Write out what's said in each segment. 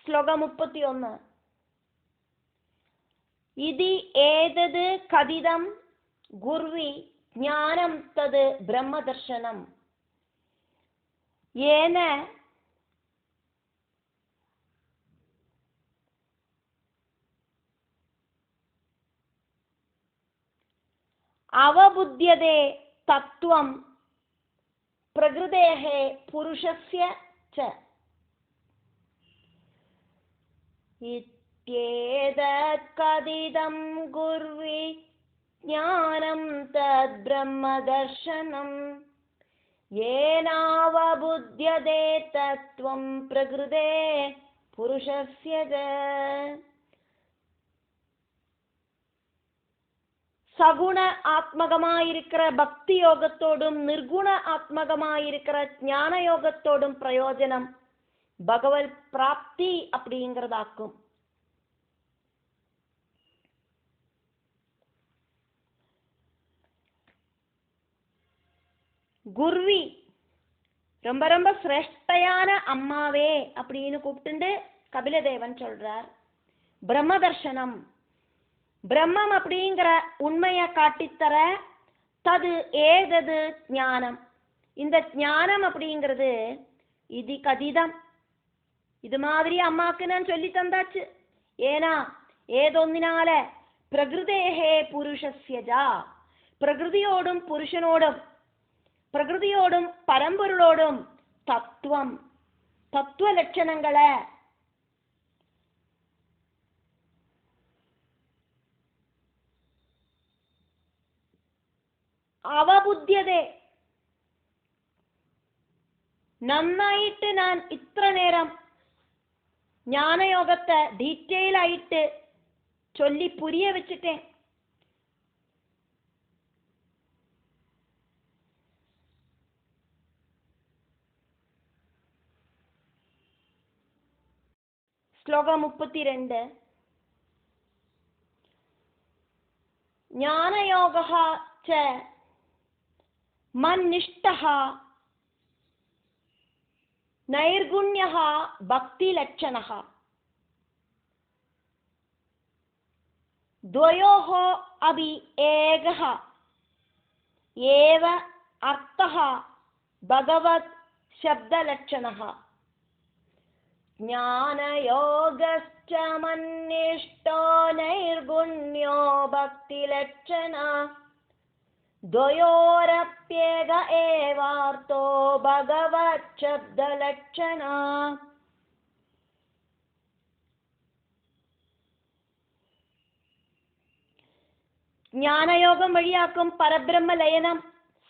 ശ്ലോകം 31. ഇതി ഏതത് കഥിതം ഗുർവി ജ്ഞാനം തത് ബ്രഹ്മദർശനം യേന അവബുദ്ധ്യതേ തത്വം പ്രകൃതേഃ പുരുഷസ്യ ച. ഇത്യേതത് കഥിതം ഗുർവി ജ്ഞാനം തദ് ബ്രഹ്മദർശനം യേനാവബുദ്ധ്യതേ തത്വം പ്രകൃതേ പുരുഷസ്യ ച. சகுண ஆத்மகமாயிருக்கிற பக்தி யோகத்தோடும் நிர்குண ஆத்மகமாயிருக்கிற ஞான யோகத்தோடும் பிரயோஜனம் பகவத் பிராப்தி அப்படிங்கிறதாக்கும். குர்வி ரொம்ப ரொம்ப சிரேஷ்டையான அம்மாவே அப்படின்னு கூப்பிட்டு கபிலதேவன் சொல்றார். பிரம்மதர்சனம், பிரம்மம் அப்படிங்கிற உண்மையை காட்டித்தர தது ஏதது ஞானம், இந்த ஞானம் அப்படிங்கிறது இது கதிதம், இது மாதிரி அம்மாவுக்கு நான் சொல்லி தந்தாச்சு. ஏனா ஏதொന്നിனால பிரகிருதேஹே புருஷஸ்யஜா, பிரகிருதியோடும் புருஷனோடும் பிரகிருதியோடும் பரம்பொருளோடும் தத்துவம் தத்துவ லட்சணங்களை അവബുദ്ധ്യതേ, നന്നായിട്ട് ഞാൻ ഇത്ര നേരം ജ്ഞാനയോഗത്തെ ഡീറ്റെയിൽ ആയിട്ട് ചൊല്ലി പുരിയ വെച്ചിട്ടേ. ശ്ലോകം 32. ജ്ഞാനയോഗഃ ച മന്നിഷ്ഠഃ നൈർഗുണ്യഃ ഭക്തിലക്ഷണഃ ദ്വയോഃ അപി ഏകഃ ഏവ അർത്ഥഃ ഭഗവത് ശബ്ദലക്ഷണഃ. ജ്ഞാനയോഗശ്ച മന്നിഷ്ഠോ നൈർഗുണ്യോ ഭക്തിലക്ഷണഃ ദ്വയോരപ്യേക ഏവാർത്ഥോ ഭഗവത് ശബ്ദലക്ഷണഃ. ஞானயோகம் வழியாக்கும் பரபிரம்ம லயனம்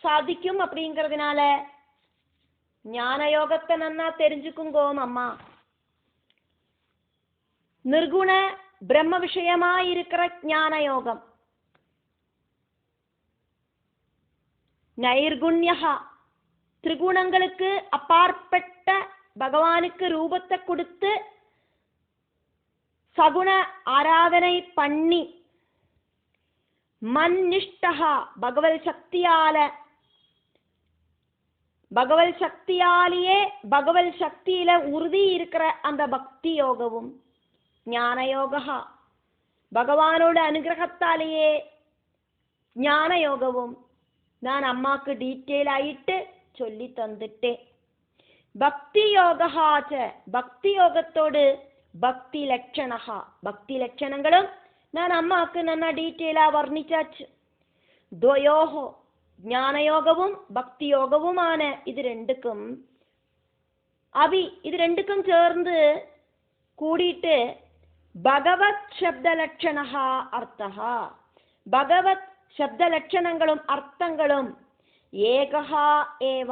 சாதிக்கும் அப்படிங்கிறதுனால ஞானயோகத்தை நன்னா தெரிஞ்சுக்குங்கோம் அம்மா. நிர்குண பிரம்ம விஷயமாயிருக்கிற ஞானயோகம், நைர்குண்யா திரிகுணங்களுக்கு அப்பாற்பட்ட பகவானுக்கு ரூபத்தை கொடுத்து சகுண ஆராதனை பண்ணி மன்னிஷ்டா பகவத் சக்தியாலேயே பகவத் சக்தியில உறுதி இருக்கிற அந்த பக்தி யோகവും ஞானயோகா பகவானோட அனுகிரகத்தாலேயே ஞானயோகവും நான் அம்மாக்கு டீட்டெயில் ஆயிட்டு சொல்லி தந்துட்டேன். பக்தி யோகாச்ச பக்தி யோகத்தோடு பக்தி லட்சணா, பக்தி லட்சணங்களும் நான் அம்மாவுக்கு நல்லா டீட்டெயிலா வர்ணிச்சாச்சு. துவயோஹோ ஞானயோகവും பக்தி யோகവുമാണ് ഇത് രണ്ടുക്കും ഇത് രണ്ടുക്കും ചേർന്ന് കൂടിയിട്ട് ഭഗവത് ശബ്ദലക്ഷണഃ അർത്ഥഃ, ഭഗവത് ശബ്ദലക്ഷണങ്ങളും അർത്ഥங்களும் ஏகஹ ஏவ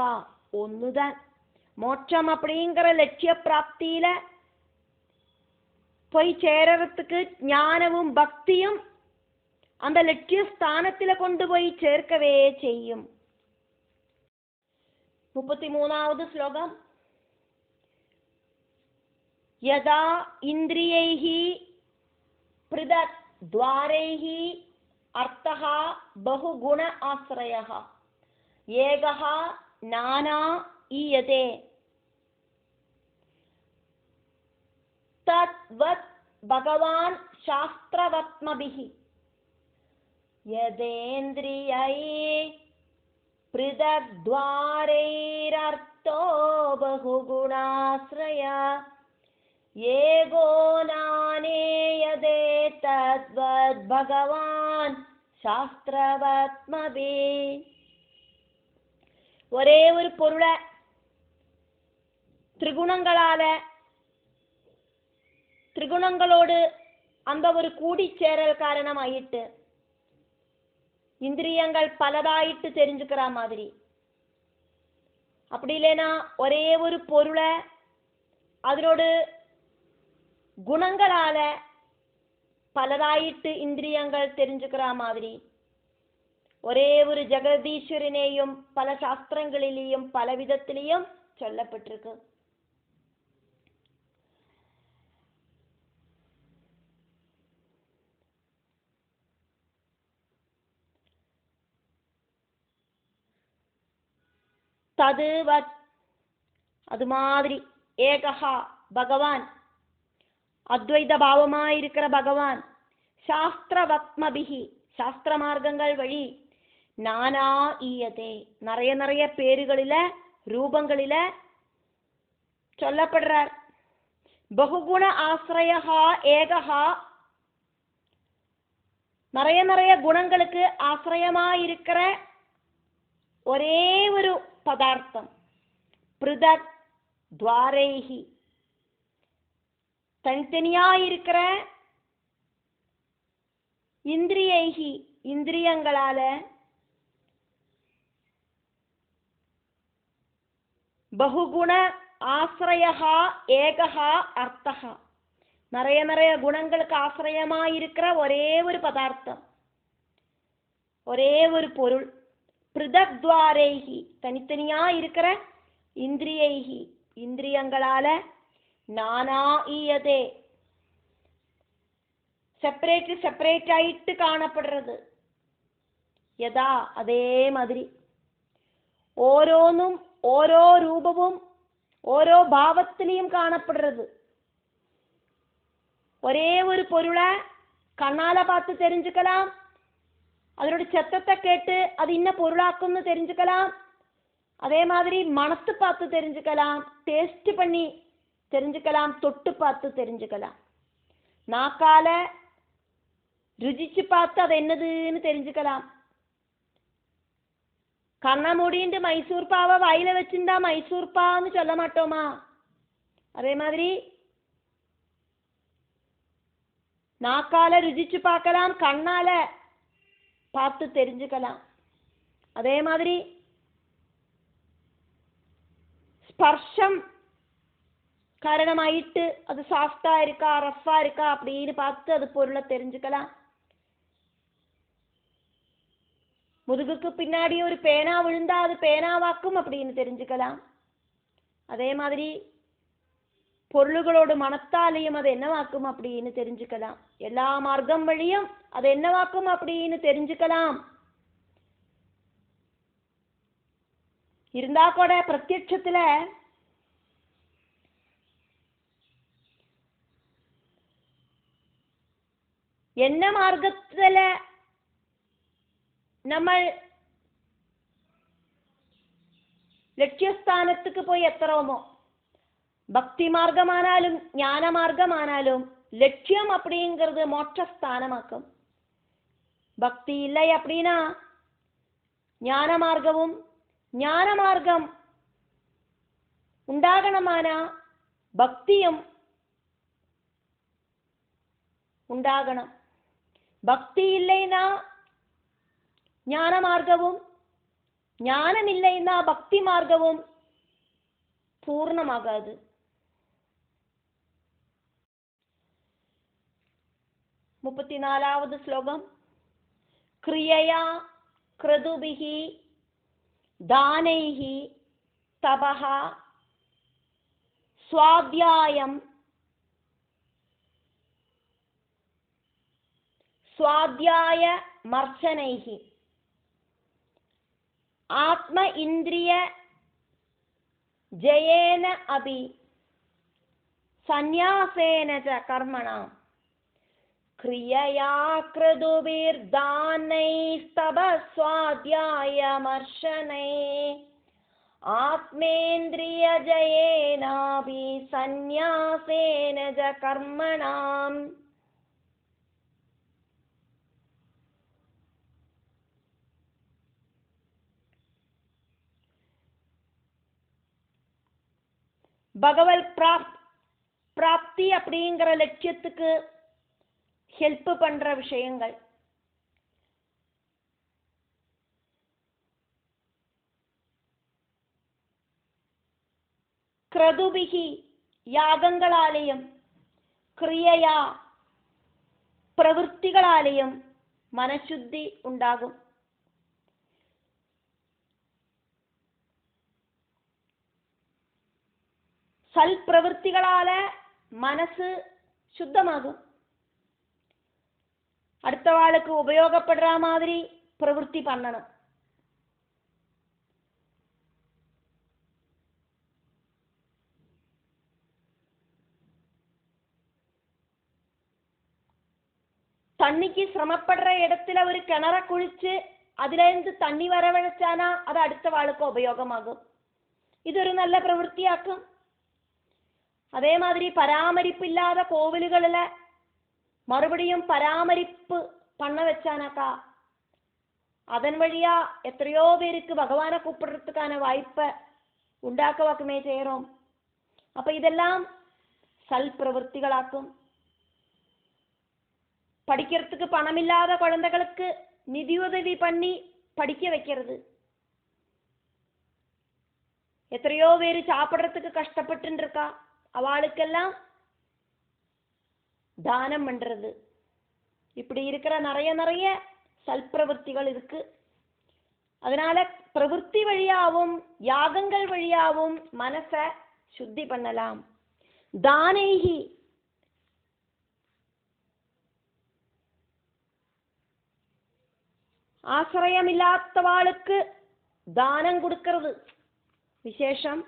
ஒண்ணுதான். மோட்சம் அப்படிங்கிற லட்சிய பிராப்தியில போய் சேரறதுக்கு ஞானமும் பக்தியும் அந்த லட்சிய ஸ்தானத்தில கொண்டு போய் சேர்க்கவே செய்யும். 33வது ശ്ലോകം. യഥാ ഇന്ദ്രിയൈഃ പൃഥക് ദ്വാരൈഃ അർത്ഥഃ ബഹുഗുണ ആശ്രയഃ ഏകഃ നാനാ ഈയതേ തദ്വത് ഭഗവാൻ ശാസ്ത്രവത്മഭിഃ യദേന്ദ്രിയൈ പൃഥഗ്ദ്വാരൈരർത്ഥോ ബഹുഗുണാശ്രയ ഏകോ നാനേയതേ തദ്വത് ഭഗവാൻ ശാസ്ത്രവത്മഭിഃ. ஒரே ஒரு பொருளை திரிகுணங்களோடு அந்த ஒரு கூடிச்சேரல் காரணமாயிட்டு இந்திரியங்கள் பலதாயிட்டு தெரிஞ்சுக்கிற மாதிரி. அப்படி இல்லைன்னா ஒரே ஒரு பொருளை அதனோடு குணங்களால பலதாயிட்டு இந்திரியங்கள் தெரிஞ்சுக்கிற மாதிரி ஒரே ஒரு ஜெகதீஸ்வரனையும் பல சாஸ்திரங்களிலேயும் பல விதத்திலையும் சொல்லப்பட்டிருக்கு. ததுவத் அது மாதிரி ஏகஹா பகவான் அத்வைத பாவமாயிருக்கிற பகவான் சாஸ்திரவத்மபிஹி சாஸ்திர மார்க்கங்கள் வழி நானா ஈயதே நிறைய நிறைய பேருகளில ரூபங்களில சொல்லப்படுறார். பகுகுண ஆசிரயா ஏகஹா நிறைய நிறைய குணங்களுக்கு ஆசிரியமாயிருக்கிற ஒரே ஒரு பதார்த்தம். பிருதக் துவாரைஹி தனித்தனியாயிருக்கிற இந்திரியைஹி இந்திரியங்களால பகுகுண ஆசிரயா ஏகஹா அர்த்தஹா நிறைய நிறைய குணங்களுக்கு ஆசிரியமாயிருக்கிற ஒரே ஒரு பதார்த்தம் ஒரே ஒரு பொருள். பிருதக்த்வாரைஹி தனித்தனியா இருக்கிற இந்திரியைஹி இந்திரியங்களால நானா ஈயதே செப்பரேட் ஆயிட்டு காணப்படுறது. யதா அதே மாதிரி ஓரோന്നും ஓரோ ரூபமும் ஓரோ பாவத்திலையும் காணப்படுறது. ஒரே ஒரு பொருளை கண்ணால பார்த்து தெரிஞ்சுக்கலாம், அதனோட சத்தத்தை கேட்டு அது இன்ன பொருளாக்கும்னு தெரிஞ்சுக்கலாம், அதே மாதிரி மனசு பார்த்து தெரிஞ்சுக்கலாம், டேஸ்ட் பண்ணி தெரிஞ்சுக்கலாம், தொட்டு பார்த்து தெரிஞ்சுக்கலாம், நாக்கால ருசிச்சு பார்த்து அது என்னதுன்னு தெரிஞ்சுக்கலாம். கண்ணை மூடிட்டு மைசூர் பாவை வாயில வச்சிருந்தா மைசூர் பான்னு சொல்ல மாட்டோமா? அதே மாதிரி நாக்கால ருசிச்சு பார்க்கலாம், கண்ணால பார்த்து தெரிஞ்சுக்கலாம். அதே மாதிரி ஸ்பர்ஷம் காரணமாயிட்டு அது சாஃப்டா இருக்கா ரஃபா இருக்கா அப்படின்னு பார்த்து அது பொருளை தெரிஞ்சுக்கலாம். முதுகுக்கு பின்னாடி ஒரு பேனா விழுந்தா அது பேனாவாக்கும் அப்படின்னு தெரிஞ்சுக்கலாம். அதே மாதிரி பொருள்களோடு மனத்தாலையும் அது என்னவாக்கும் அப்படின்னு தெரிஞ்சுக்கலாம். எல்லா மார்க்கம் வழியும் அது என்னவாக்கும் அப்படின்னு தெரிஞ்சுக்கலாம். இருந்தா கூட பிரத்யட்சத்துல என்ன மார்க்கத்துல நம்ம ലക്ഷ്യസ്ഥാനത്തേക്ക് പോയി എത്തറോമോ, பக்தி மார்க்கமானாலும் ஞான மார்க்கமானாலும் லட்சியம் அப்படிங்கிறது மோட்சஸ்தானமாக்கும். பக்தி இல்லை அப்படின்னா ஞான மார்க்கமும் ஞான மார்க்கம் உண்டாகணுமானா பக்தியும் உண்டாகணும். பக்தி இல்லைன்னா ஞான மார்க்கமும் ஞானம் இல்லைன்னா பக்தி மார்க்கமும் பூர்ணமாகாது. 34வது ஸ்லோகம். கிரியயா கிருதுபிஹி தானைஹி தபஹ ஸ்வாத்யாயம் ஸ்வாத்யாய மர்ச்சனைஹி ஆத்ம இந்திரிய ஜயேன அபி സന്യാസേന ച കർമ്മണാം ക്രിയയാ ക്രതുഭിർദാനൈസ്തപസ്വാധ്യായമർശനൈ ആത്മേന്ദ്രിയജയേനാപി സന്യാസേന ച കർമ്മണാം. பகவத் பிராப்தி அப்படிங்கிற லட்சியத்துக்கு ஹெல்ப் பண்ற விஷயங்கள். ക്രതുഭിഹി യാഗങ്ങളാലെയും ക്രിയയാ പ്രവൃത്തികളാലെയും മനഃശുദ്ധി ഉണ്ടാകും. സൽപ്രവൃത്തികളാലെ മനസ്സ് ശുദ്ധമാകും. അടുത്ത ആൾക്ക് ഉപയോഗപ്പെടുற மாதிரி പ്രവൃത്തി பண்ணணும். தண்ணிக்கு சிரமப்படுற இடத்துல ஒரு கிணற குழிச்சு അതിലേந்து തണ്ണി വരവഴച്ചാനാ അത് അടുത്ത ആൾക്ക് ഉപയോഗമാകും. ഇതൊരു നല്ല പ്രവൃത്തിയാക്കും. അതേമാതിരി പരാമരിപ്പില്ലാതെ കോവിലുകളിലെ മറുപടിയും പരാമരിപ്പ് പണ്ണ വെച്ചാനക്ക അതൻ വഴിയാ എത്രയോ പേർക്ക് ഭഗവാനെ കൂപ്പിടുறதுக்கான വായ്പ ഉണ്ടാക്കുവാക്കുമേ ചെയ്യறோம். அப்ப இதெல்லாம் സൽപ്രവൃത്തികളാക്കും. படிக்கிறதுக்கு பணம் இல்லாத குழந்தைகளுக்கு நிதியுதவி பண்ணி படிக்க வைக்கிறது. எத்தனையோ பேர் சாப்பிடுறதுக்கு கஷ்டப்பட்டு இருக்கா, அவளுக்கெல்லாம் தானம் பண்றது. இப்படி இருக்கிற நிறைய சல்பிரவൃத்திகள் இருக்கு. அதனால பிரவൃத்தி வழியாவும் யாகங்கள் வழியாவும் மனசை சுத்தி பண்ணலாம். தானேஹி ஆசிரயமில்லாதவாளுக்கு தானம் கொடுக்கிறது விசேஷம்.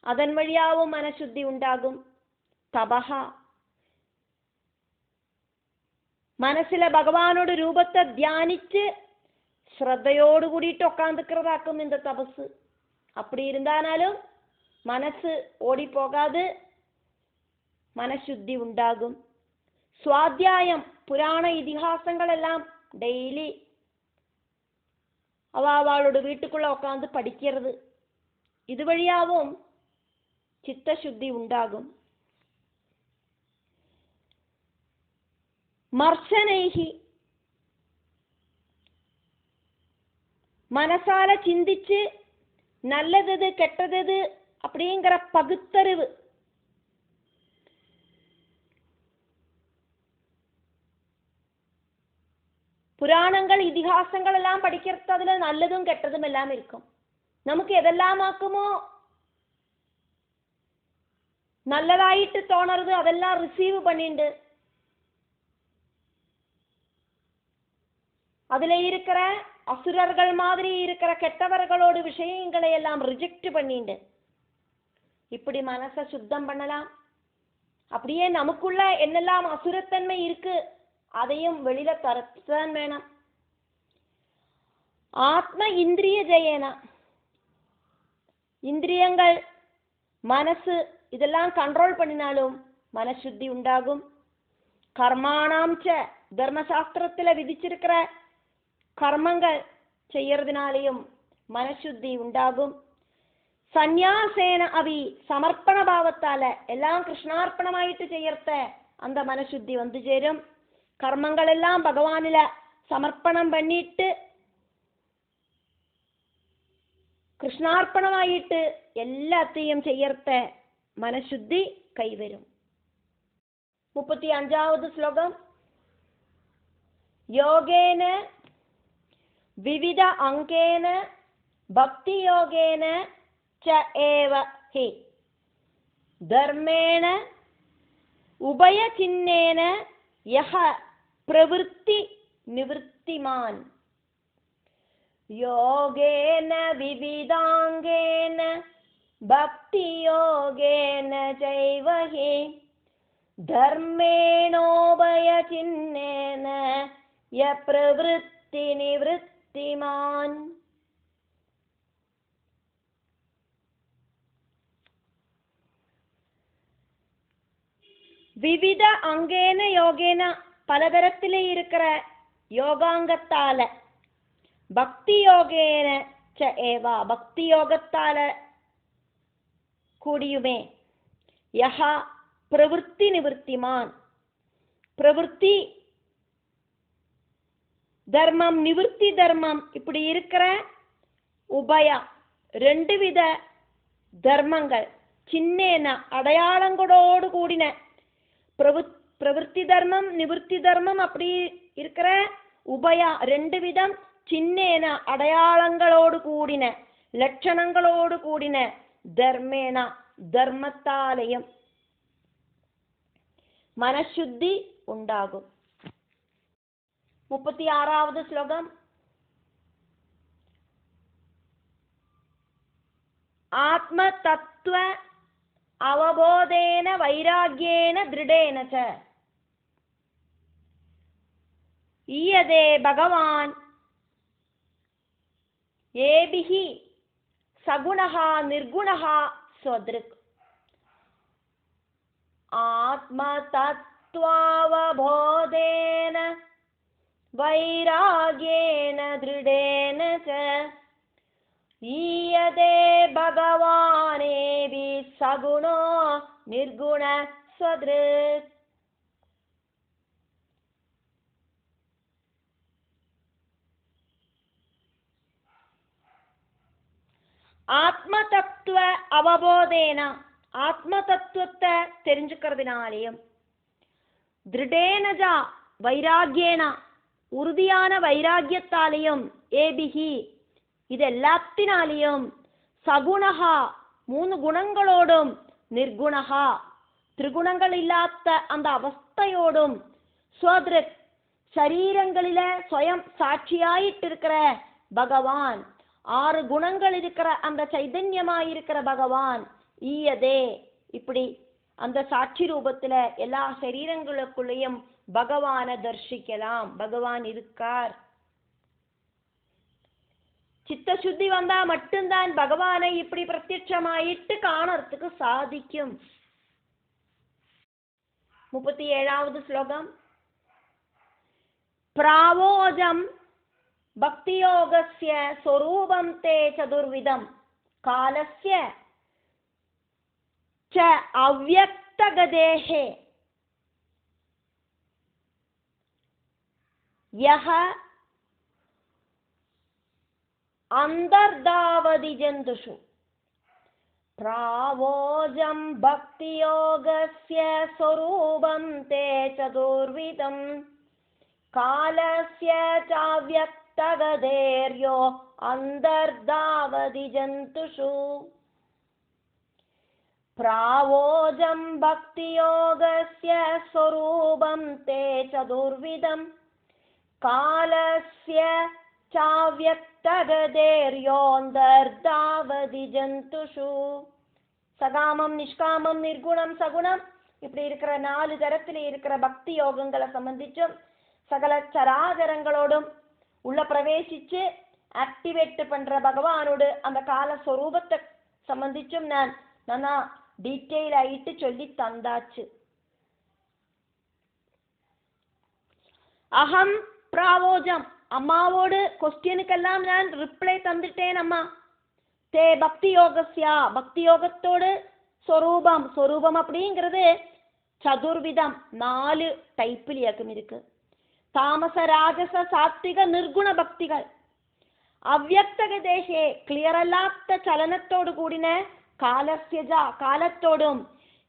அதன் வழியாவும் മനഃശുദ്ധി ഉണ്ടാകും. തപഹ മനസ്സിലെ ഭഗവാനോട് രൂപത്തെ ധ്യാനിച്ച് ശ്രദ്ധയോട് കൂടിയിട്ട് ഉட்கார்ந்துக்கிறதாக்கும் இந்த தபசு. அப்படி இருந்தாலும் മനസ്സ് ഓടിപ്പോകാതെ മനഃശുദ്ധി ഉണ്ടാകും. സ്വാധ്യായം പുരാണ ഇതിഹാസങ്ങളെല്ലാം ഡെയിലി അവളോട് വീട്ടുക്കുള്ള ഉட்கார்ந்து പഠിக்கிறது. ഇതുവഴിയാവും ചിത്തശുദ്ധി ഉണ്ടാകും. മർശനൈഹി മനസാല ചിന്തിച്ച് நல்லது கெட்டது அப்படிங்கிற பகுத்தறிவு புராணங்கள் ഇതിഹാസങ്ങൾ എല്ലാം പഠിக்கிறது. അതിൽ നല്ലതും കെട്ടതും എല്ലാം இருக்கும். നമുക്ക് എതെല്ലാം ആക്കുമോ நல்லதாயிட்டு தோணுறது அதெல்லாம் ரிசீவ் பண்ணிண்டு அதுல இருக்கிற அசுரர்கள் மாதிரி இருக்கிற கெட்டவர்களோடு விஷயங்களை எல்லாம் ரிஜெக்ட் பண்ணிண்டு இப்படி மனசை சுத்தம் பண்ணலாம். அப்படியே நமக்குள்ள என்னெல்லாம் அசுரத்தன்மை இருக்கு அதையும் வெளியில தரத்தான் வேணும். ஆத்ம இந்திரிய ஜெயன இந்திரியங்கள் മനസ്സ് ഇതെല്ലാം കൺട്രോൾ பண்ணினாலும் മനഃശുദ്ധി ഉണ്ടാകും. കർമാണാം ച ധർമ്മശാസ്ത്രത്തിലെ വിധിച്ചിരിக்கிற കർമ്മങ്ങൾ ചെയ്യறதுனாலயும் മനഃശുദ്ധി ഉണ്ടാകും. സന്യാസേന അഭി സമർപ്പണ ഭാവത്താല എല്ലാം കൃഷ്ണാർപ്പണമായിട്ട് ചെയ്യർത്ത அந்த മനഃശുദ്ധി വന്നു ചേരും. കർമ്മങ്ങളെല്ലാം ഭഗവാനില സമർപ്പണം பண்ணிட்டு കൃഷ്ണാർപ്പണമായിട്ട് എല്ലാത്തെയും ചെയ്യർത്ത മനഃശുദ്ധി കൈവരും. 35ാவது ശ്ലോകം. യോഗേന വിവിധ അംഗേന ഭക്തിയോഗേന ച ഏവ ഹി ധർമ്മേണ ഉഭയചിഹ്നേന യഹ പ്രവൃത്തി നിവൃത്തിമാൻ യോഗേന വിവിധാംഗേന ഭക്തിയോഗേന ചൈവ ഹി ധർമ്മേണോഭയചിഹ്നേന യ പ്രവൃത്തി നിവൃത്തിമാൻ. விவித அங்கேன யோகேன பலதரத்தில் இருக்கிற யோகாங்கத்தால பக்தி யோகேன ச ஏவா பக்தி யோகத்தால கூடியுமே யஹா பிரவൃத்தி நிவர்த்திமான் பிரவൃத்தி தர்மம் நிவர்த்தி தர்மம் இப்படி இருக்கிற உபய ரெண்டு வித தர்மங்கள் சின்னேன அடையாளங்களோடு கூடின பிரவൃத்தி தர்மம் நிவர்த்தி தர்மம் அப்படி இருக்கிற உபயா ரெண்டு விதம் சின்னேன அடையாளங்களோடு கூடின லட்சணங்களோடு கூடின தர்மேன தர்மத்தாலயம் മനഃശുദ്ധി ഉണ്ടാകും. 36ാவது ശ്ലോകം. ആത്മതത്വ അവബോധേന വൈരാഗ്യേന ദൃഢേന ച ഈയതേ ഭഗവാൻ ഏഭിഹി സഗുണഃ നിർഗുണഃ സ്വദൃക്. ആത്മതത്വാവബോധേന വൈരാഗ്യേന ദൃഢേന ച ഈയതേ ഭഗവാനേഭി സഗുണോ നിർഗുണ സ്വദൃക്. ആത്മതത്വ അവബോധേന ആത്മതത്വത്തെ தெரிஞ்சுக்கிறதுனாலேயும் ദൃഢേനജ വൈരാഗ്യേന ഉറുതിயான வைராகியத்தாலேயும் ஏபிஹி ഇതെല്ലാത്തിനാലെയും സഗുണഃ മൂന്ന് ഗുണങ്ങളോടും നിർഗുണഃ ത്രിഗുണങ്ങളില്ലാത്ത அந்த அவஸ்தையோடும் സ്വദൃക് ശരീരங்களில സ്വയം சாட்சியாயிட்டிருக்கிற பகவான் ஆறு குணங்கள் இருக்கிற அந்த சைதன்யமாயிருக்கிற பகவான் ஈயதே இப்படி அந்த சாட்சி ரூபத்துல எல்லா சரீரங்களுக்குள்ளேயும் பகவானை தரிசிக்கலாம். பகவான் இருக்கார். ചിത്തശുദ്ധി വന്നാൽ மட்டும்தான் ഭഗവാനെ இப்படி പ്രത്യക്ഷമായിട്ട് കാണறதுக்கு സാധിക്കും. 37ാவது ശ്ലോകം. പ്രാവോജം ഭക്തിയോഗസ്യ സ്വരൂപം തേ ചതുർവിധം കാലസ്യ ച അവ്യക്തഗതേഃ യഹ അന്തർധാവതി ജന്തുഷു. പ്രാവോജം ഭക്തിയോഗസ്യ സ്വരൂപം തേ ചതുർവിധം കാലസ്യ ചാവ്യക്തഗതേര്യോ അന്തർധാവതി ജന്തുഷു. പ്രാവോജം ഭക്തിയോഗസ്യ സ്വരൂപം തേ ചതുർവിധം കാലസ്യ ചാവ്യക്തഗതേര്യോന്തർധാവതി ജന്തുഷു. சகாமம் நிஷ்காமம் நிர்குணம் சகுணம் இப்படி இருக்கிற 4 தரத்தில இருக்கிற பக்தி யோகங்களை சம்பந்திச்சும் சகல சராചരங்களோடும் உள்ள பிரவேசிச்சு ஆக்டிவேட் பண்ற பகவானோடு அந்த கால ஸ்வரூபத்தை சம்பந்திச்சும் நான் டீட்டெயில் ஆயிட்டு சொல்லி தந்தாச்சு. அகம் പ്രാവോജം അമ്മാവോട് ക്വസ്റ്റ്യനുക്കെല്ലാം ഞാൻ റിപ്ലൈ തന്നിട്ടേൻ അമ്മ. തേ பக்தியோகஸ்ய பக்தியோகத்தோடு സ്വരൂപം സ്വരൂപം அப்படிங்கிறது சதுர்விதம் 4 டைப்லயும் இருக்கு. தாமச ராஜச சாத்விக நிர்குண பக்திகள். അവ്യക്തഗതേഹേ ക്ലിയർ അല്ലാത്ത ചലനത്തോടു കൂടിന കാലസ്യജ കാലത്തോടും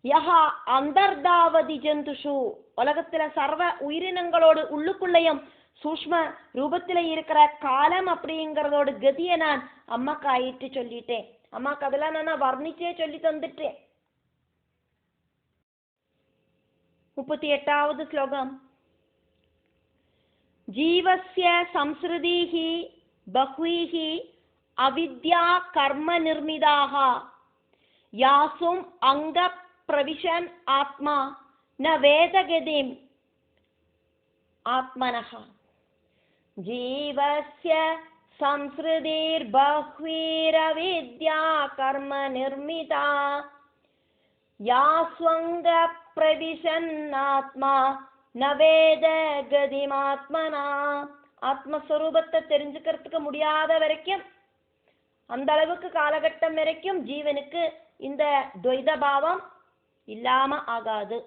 യഹ അന്തർധാവതി ജന്തുഷു உலகத்துல சர்வ உயிரினங்களோடு உள்ளுக்குள்ளேயும் சூஷ்ம ரூபத்தில இருக்கிற காலம் அப்படிங்கிறதோட கதியை நான் அம்மாக்கு ஆயிட்டு சொல்லிட்டேன். அம்மாக்கு அதெல்லாம் நான் வர்ணிச்சே சொல்லி தந்துட்டேன். 38வது ஸ்லோகம். ஜீவஸ்ய சம்ஸ்ருதிஹி பஹ்வீஹி அவித்யா கர்ம நிர்மிதாஹ യാസും അംഗ പ്രവിശൻ ആത്മാ ന വേദഗതിം ആത്മനഃ ജീവസ്യ സംസൃതിർബഹ്വീരവിദ്യാ കർമ്മ നിർമ്മിത യാസ്വംഗ പ്രവിശന്നാത്മാ ന வேதகதிமாத்மனா. ஆத்மஸ்வரூபத்தை தெரிஞ்சுக்கிறதுக்கு முடியாத வரைக்கும், அந்த அளவுக்கு காலகட்டம் வரைக்கும் ஜீவனுக்கு இந்த துவைத பாவம் இல்லாம ஆகாது.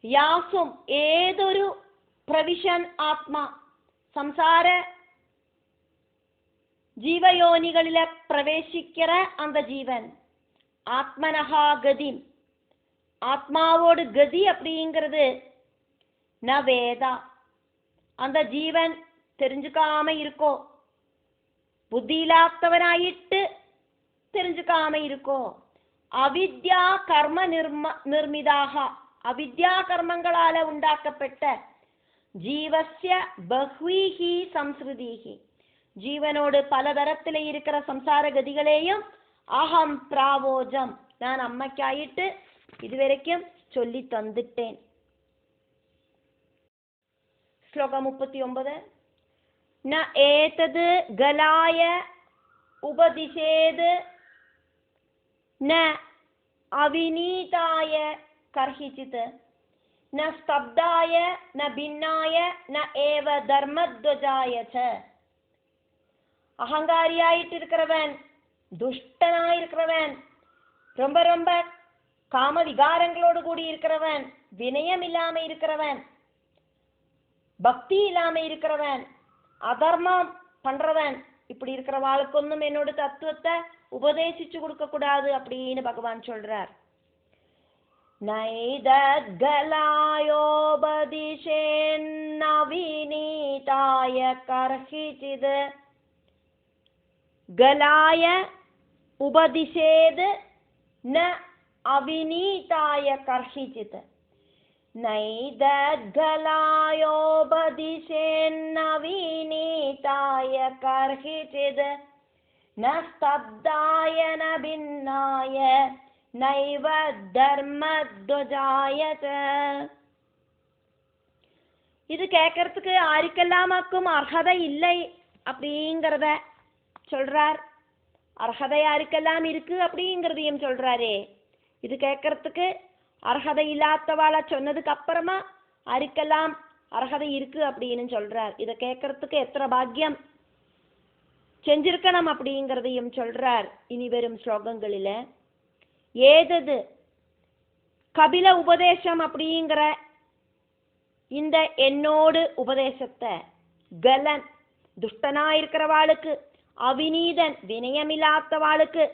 യാസും ഏതൊരു പ്രവിശൻ ആത്മാ സംസാര ജീവയോനികളിലെ പ്രവേശിக்கிற அந்த ஜீவன் ஆத்மனஹா கதி, ஆத்மாவோடு கதி அப்படிங்கிறது ந வேதா, அந்த ஜீவன் தெரிஞ்சுக்காம இருக்கோ, புத்தி இல்லாதவனாயிட்டு தெரிஞ்சுக்காம இருக்கோ, அவித்யா கர்ம நிர்மிதாக, அவித்யா கர்மங்களால உண்டாக்கப்பட்ட ஜீவஸ்ய பஹ்வீஹி சம்ஸ்ருதிஹி, ஜீவனோடு பலதரத்தில் இருக்கிற சம்சார கதிகளையும் அகம் பிராவோஜம், நான் அம்மைக்காயிட்டு இதுவரைக்கும் சொல்லி தந்துட்டேன். ஸ்லோகம் 39. ந ஏதது கலாய உபதிஷேது ந அவிநீதாய கர்ஹிசித் ந ஸ்தப்தாய ந பின்னாய ந ஏவ தர்மத்வஜாய ச. அகங்காரியாயிட்டு இருக்கிறவன், துஷ்டனாயிருக்கிறவன், ரொம்ப ரொம்ப காம விகாரங்களோடு கூடி இருக்கிறவன், வினயம் இல்லாம இருக்கிறவன், பக்தி இல்லாம இருக்கிறவன், அதர்மம் பண்றவன், இப்படி இருக்கிறவாளுக்கொன்னும் என்னோட தத்துவத்தை உபதேசிச்சு கொடுக்க கூடாது அப்படின்னு பகவான் சொல்றார். நைதத்கலாயோபதிஷேன்னவிநீதாய கர்ஹிசித், கலாய உபதிஷேத் ந அவிநீதாய கர்ஹிசித். நைதத்கலாயோபதிஷேன்னவிநீதாய கர்ஹிசித் ந ஸ்தப்தாய ந பின்னாய நைவ தர்மத்வஜாய ச. இது கேட்கறதுக்கு யாருக்கெல்லாமாக்கும் அர்ஹதை இல்லை அப்படிங்கிறத சொல்றார். அர்ஹதை யாருக்கெல்லாம் இருக்கு அப்படிங்கிறதையும் சொல்றாரே. இது கேட்கறதுக்கு அர்ஹதை இல்லாதவாளை சொன்னதுக்கு அப்புறமா யாருக்கெல்லாம் அர்ஹதை இருக்கு அப்படின்னு சொல்றார். இதை கேட்கறதுக்கு எத்தனை பாக்கியம் செஞ்சிருக்கணும் அப்படிங்கிறதையும் சொல்றார் இனி வரும் ஸ்லோகங்களில. ஏதது கபில உபதேசம் அப்படிங்கிற இந்த என்னோடு உபதேசத்தை கலன் துஷ்டனாயிருக்கிறவாளுக்கு, அவிநீதன் வினயமில்லாதவாளுக்கு,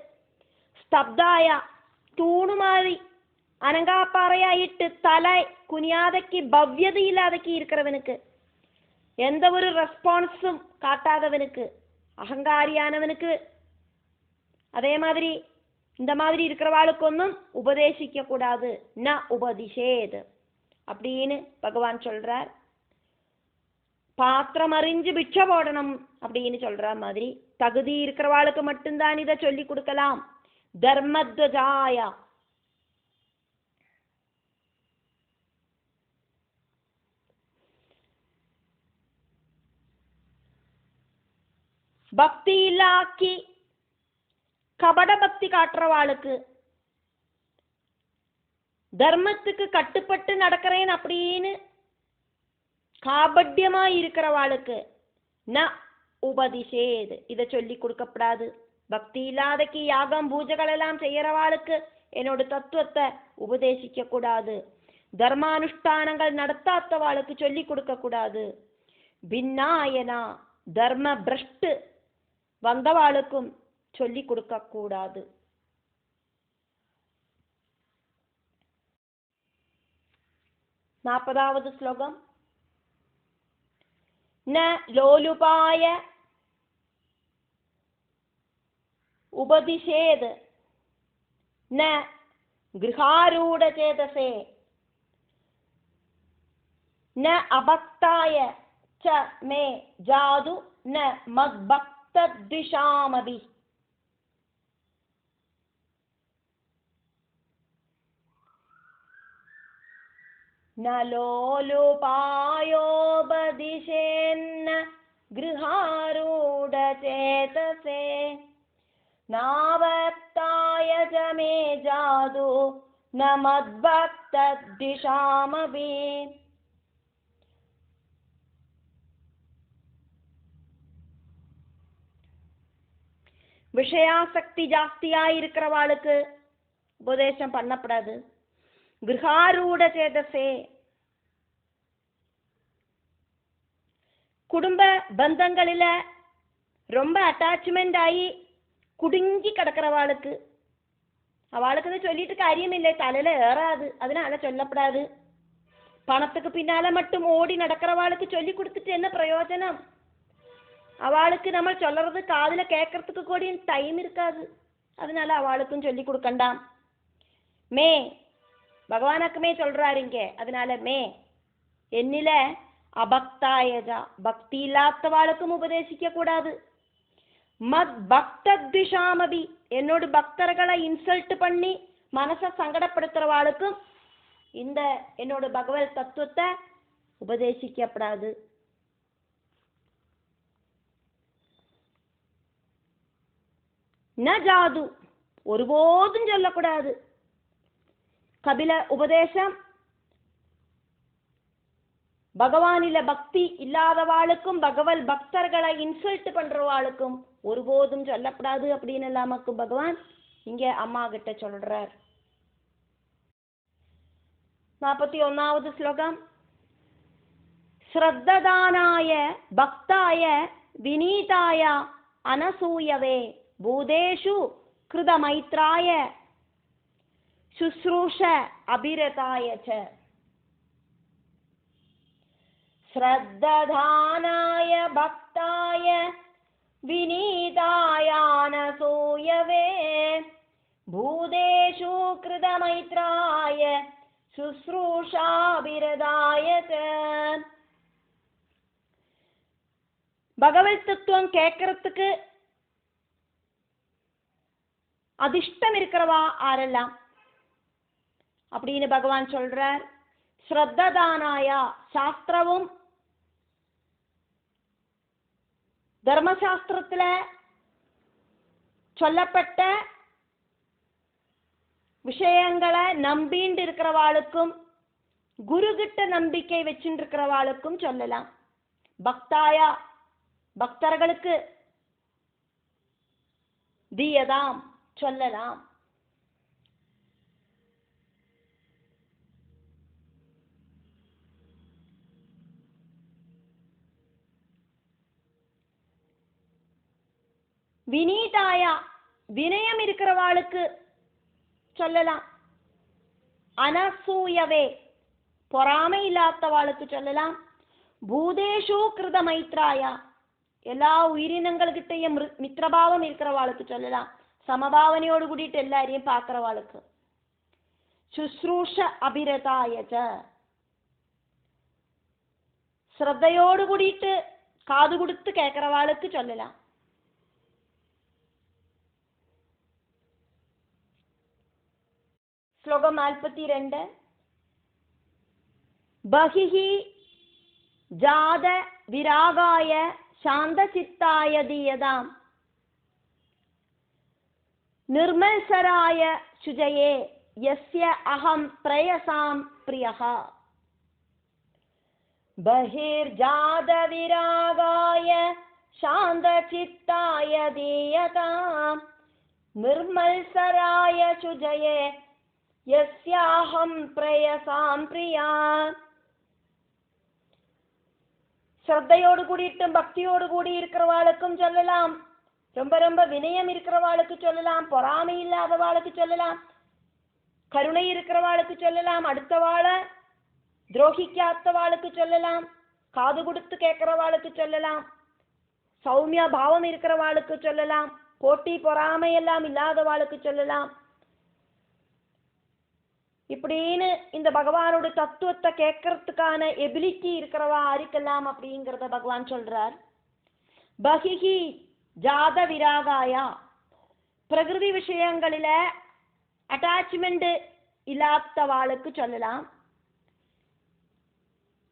ஸ்தப்தாயா தூணு மாதிரி அனங்காப்பாறையாயிட்டு தலை குனியாதக்கு பவ்யதை இல்லாதக்கு இருக்கிறவனுக்கு, எந்த ஒரு ரெஸ்பான்ஸும் காட்டாதவனுக்கு, அகங்காரியானவனுக்கு, அதே மாதிரி இந்த மாதிரி இருக்கிறவாளுக்கொன்னும் உபதேசிக்க கூடாது. ந உபதிஷேத் அப்படின்னு பகவான் சொல்றார். பாத்திரம் அறிஞ்சு பிட்சை போடணும் அப்படின்னு சொல்ற மாதிரி தகுதி இருக்கிறவாளுக்கு மட்டும்தான் இதை சொல்லி கொடுக்கலாம். தர்மத்வஜாயா, பக்தி இல்லாக்கி கபட பக்தி காட்டுறவாளுக்கு, தர்மத்துக்கு கட்டுப்பட்டு நடக்கிறேன் அப்படின்னு காபட்யமா இருக்கிறவாளுக்கு ந உபதிஷேத் இதை சொல்லி கொடுக்கப்படாது. பக்தி இல்லாதக்கு யாகம் பூஜைகள் எல்லாம் செய்யறவாளுக்கு என்னோட தத்துவத்தை உபதேசிக்க கூடாது. தர்மானுஷ்டானங்கள் நடத்தாதவாளுக்கு சொல்லி கொடுக்க கூடாது. பின்னாயனா தர்ம பிரஷ்டு வந்தவாளுக்கும் சொல்லி கொடுக்க கூடாது. 40வது ஸ்லோகம். ந லோலுபாய உபதிஷேத் ந கிருஹாரூட சேதசே ந அபக்தாய ச மே ஜாது ந மத்பக்த பக்தத்விஷாமபி. நலோலுபாயோபதிஷேன்ன கிருஹாரூடசேதசே நாவக்தாய ஜமே ஜாது ந மத்பக்தத்விஷாமபி. விஷயாசக்தி ஜாஸ்தியா இருக்கிறவாளுக்கு உபதேசம் பண்ணப்படாது. கிருஹாரூட சேதசே, குடும்ப பந்தங்களில ரொம்ப அட்டாச்மெண்ட் ஆகி குடுங்கி கிடக்கிறவாளுக்கு, அவளுக்குன்னு சொல்லிட்டு காரியம் இல்லை, தலையில ஏறாது, அதனால சொல்லப்படாது. பணத்துக்கு பின்னால மட்டும் ஓடி நடக்கிறவாளுக்கு சொல்லி கொடுத்துட்டு என்ன பிரயோஜனம்? அவளுக்கு நம்ம சொல்றது காதுல கேட்கறதுக்கு கூட டைம் இருக்காது, அதனால அவளுக்கும் சொல்லி கொடுக்கண்டாம். மே பகவானுக்குமே சொல்றாரு இங்க, அதனால மே என்னில அபக்தாயஜா, பக்தி இல்லாதவாளுக்கும் உபதேசிக்க கூடாது. மத் பக்தத்விஷாமபி, என்னோட பக்தர்களை இன்சல்ட் பண்ணி மனசை சங்கடப்படுத்துறவாளுக்கும் இந்த என்னோட பகவத் தத்துவத்தை உபதேசிக்கப்படாது. ந ஜாது, ஒருபோதும் சொல்லக்கூடாது. கபில உபதேசம் பகவானில பக்தி இல்லாதவாளுக்கும் பகவத் பக்தர்களை இன்சல்ட் பண்றவாளுக்கும் ஒருபோதும் சொல்லப்படாது அப்படின்னு நமக்கு பகவான் இங்க அம்மா கிட்ட சொல்றார். 41வது ஸ்லோகம். ஸ்ரத்ததானாய பக்தாய வினீதாய அனசூயவே பூதேஷு கிருதமைத்ராய சுஸ்ரூஷ அபிரதாய ச. ஸ்ரத்ததானாய பக்தாய வினீதாய அனசூயவே பூதேஷு கிருதமைத்ராய சுஸ்ரூஷா அபிரதாய ச. பகவத் தத்துவம் கேட்கறதுக்கு அதிஷ்டம் இருக்கிறவா ஆரெல்லாம் அப்படின்னு பகவான் சொல்றார். ஸ்ரத்ததானாயா, சாஸ்திரமும் தர்மசாஸ்திரத்துல சொல்லப்பட்ட விஷயங்களை நம்பிண்டு இருக்கிறவாளுக்கும் குரு கிட்ட நம்பிக்கை வச்சுட்டு இருக்கிறவாளுக்கும் சொல்லலாம். பக்தாயா, பக்தர்களுக்கு தீயதாம் சொல்லலாம். வினீதாயா, வினயம் இருக்கிறவாளுக்கு சொல்லலாம். அனசூயவே, பொறாமை இல்லாதவாளுக்கு சொல்லலாம். பூதேஷு கிருத மைத்ராயா, எல்லா உயிரினங்கள்கிட்டையும் மித்திரபாவம் இருக்கிறவாளுக்கு சொல்லலாம். சமபாவனையோடு கூடிட்டு எல்லாரையும் பார்க்கிறவாளுக்கு. சுஸ்ரூஷ அபிரதாயச்ச, ஸ்ரத்தையோடு கூடிட்டு காது கொடுத்து கேட்கிறவாளுக்கு சொல்லலாம். ஸ்லோகம் 42. பஹிஹி ஜாத விராகாய சாந்த சித்தாய தீயதாம் நிர்மல்சராய சுஜயே யஸ்ய அகம் பிரயசாம் பிரியஹ. பஹிர்ஜாத விராகாய சாந்த சித்தாய தீயதாம் நிர்மல்சராய சுஜயே யஸ்யாஹம் பிரயசாம் பிரியா. ஸ்ரத்தையோடு கூடிட்டும் பக்தியோடு கூடி இருக்கிறவாளுக்கும் சொல்லலாம். ரொம்ப ரொம்ப வினயம் இருக்கிறவாளுக்கு சொல்லலாம். பொறாமை இல்லாதவாளுக்கு சொல்லலாம். கருணை இருக்கிறவாளுக்கு சொல்லலாம். அடுத்தவாளை துரோகிக்காதவாளுக்கு சொல்லலாம். காது கொடுத்து கேட்கிறவாளுக்கு சொல்லலாம். சௌமிய பாவம் இருக்கிறவாளுக்கு சொல்லலாம். போட்டி பொறாமை எல்லாம் இல்லாதவாளுக்கு சொல்லலாம். இப்படின்னு இந்த பகவானோட தத்துவத்தை கேட்கறதுக்கான எபிலிட்டி இருக்கிறவா ஆரிக்கலாம் அப்படிங்கிறத பகவான் சொல்றார். பஹிஹி ஜாத விராகாய, பிரகிருதி விஷயங்களில அட்டாச்மெண்ட் இல்லாதவாளுக்கு சொல்லலாம்.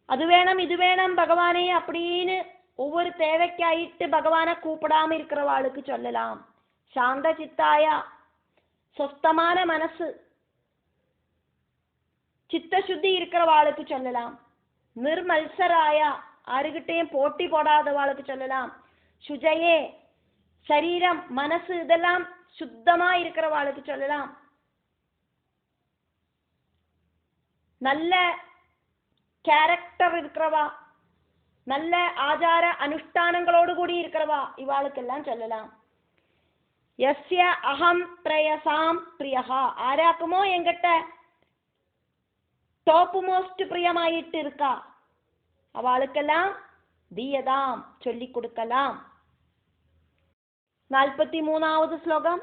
அது வேணும் இது வேணும் பகவானே அப்படின்னு ஒவ்வொரு தேவைக்காயிட்டு பகவானை கூப்பிடாம இருக்கிறவாளுக்கு சொல்லலாம். சாந்த சித்தாய, சொஸ்தமான மனசு சித்த சுத்தி இருக்கிறவாளுக்கு சொல்லலாம். நிர்மல்சராய, யாருகிட்டையும் போட்டி போடாதவாளுக்கு சொல்லலாம். சுஜயே, சரீரம் மனசு இதெல்லாம் சுத்தமா இருக்கிறவாளுக்கு சொல்லலாம். நல்ல கேரக்டர் இருக்கிறவா, நல்ல ஆச்சார அனுஷ்டானங்களோடு கூடி இருக்கிறவா, இவாளுக்கெல்லாம் சொல்லலாம். யஸ்ய அகம் பிரயசாம் பிரியஹா, ஆராக்குமோ என்கிட்ட டாப் மோஸ்ட் பிரியமாயிட்டு இருக்கா, அவளுக்கெல்லாம் தீயதாம் சொல்லி கொடுக்கலாம். 43வது ஸ்லோகம்.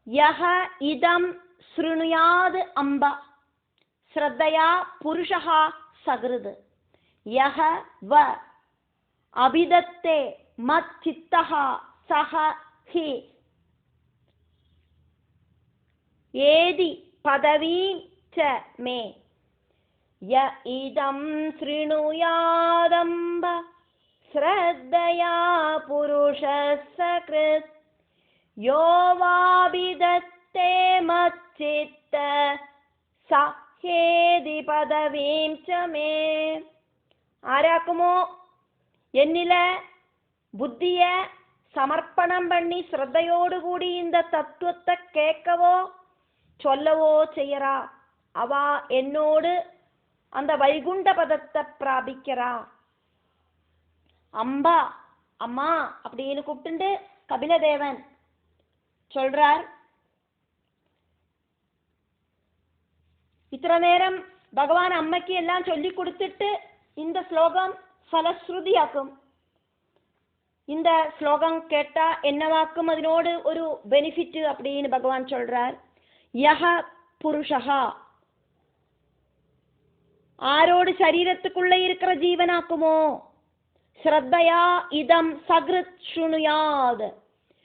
யஹ இதம் ஸ்ருணுயாத் அம்ப ஸ்ரத்தயா புருஷः சகிருத் யஹ வ அபிதத்தே மத் சித்தः சஹ ஹி ஏதி பதவீம் ச மே. ய இதம் ஸ்ருணுயாதம்ப ஸ்ரத்தயா புருஷः சகிருத் யோ வாபிதத்தே மச்சித்த சஹேதி பதவீம் ச மே. ஆராக்குமோ என்னில புத்திய சமர்ப்பணம் பண்ணி ஸ்ரத்தையோடு கூடி இந்த தத்துவத்தை கேட்கவோ சொல்லவோ செய்யறா, அவ என்னோடு அந்த வைகுண்ட பதத்தை பிராபிக்கிறா. அம்பா அம்மா அப்படின்னு கூப்பிட்டு கபிலதேவன் சொல்றார். இத்தனை நேரம் பகவான் அம்மைக்கு எல்லாம் சொல்லி கொடுத்துட்டு இந்த ஸ்லோகம் ஃபலஸ்ருதியாக்கும். இந்த ஸ்லோகம் கேட்டா என்னவாக்கும், அதனோடு ஒரு பெனிஃபிட் அப்படின்னு பகவான் சொல்றார். யஹ புருஷஹா, ஆரோடு சரீரத்துக்குள்ள இருக்கிற ஜீவனாக்குமோ, ஸ்ரத்தையா இதம் சகிருத் ஸ்ருணுயாத்,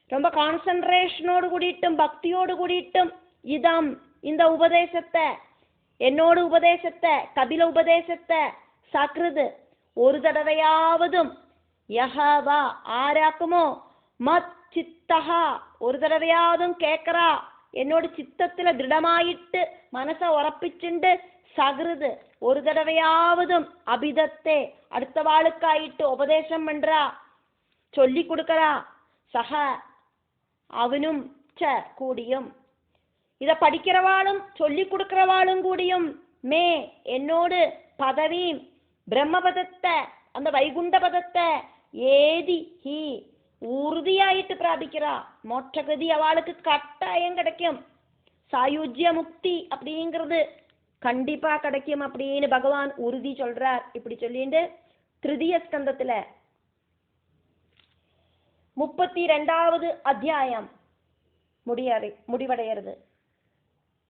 ரொம்ப கான்சன்ட்ரேஷனோடு கூடிட்டும் பக்தியோடு கூடிட்டும் இதம் இந்த உபதேசத்தை, என்னோடு உபதேசத்தை கபில உபதேசத்தை சக்ருது ஒரு தடவையாவதும் யஹவா ஆராக்குமோ மத் சித்தஹா ஒரு தடவையாவதும் கேட்கறா, என்னோட சித்தத்துல திருடமாயிட்டு மனசை உறப்பிச்சுண்டு சகிருது ஒரு தடவையாவதும் அபிதத்தே அடுத்த வாளுக்காயிட்டு உபதேசம் பண்றா சொல்லி கொடுக்கறா, சஹ அவனும் ச கூடியும் இத படிக்கிறவாளும் சொல்லி கொடுக்கிறவாளும் கூடியும் மே என்னோடு பதவியும் பிரம்மபதத்தை அந்த வைகுண்ட பதத்தை ஏதி ஹி உறுதியாயிட்டு பிராபிக்கிறா. மோட்சகதி அவளுக்கு கட்டாயம் கிடைக்கும். சாயுஜ்ய முக்தி அப்படிங்கிறது கண்டிப்பா கிடைக்கும் அப்படின்னு பகவான் உறுதி சொல்றார். இப்படி சொல்லிட்டு திருதிய ஸ்கந்தத்துல 32வது அத்தியாயம் முடிவடைகிறது.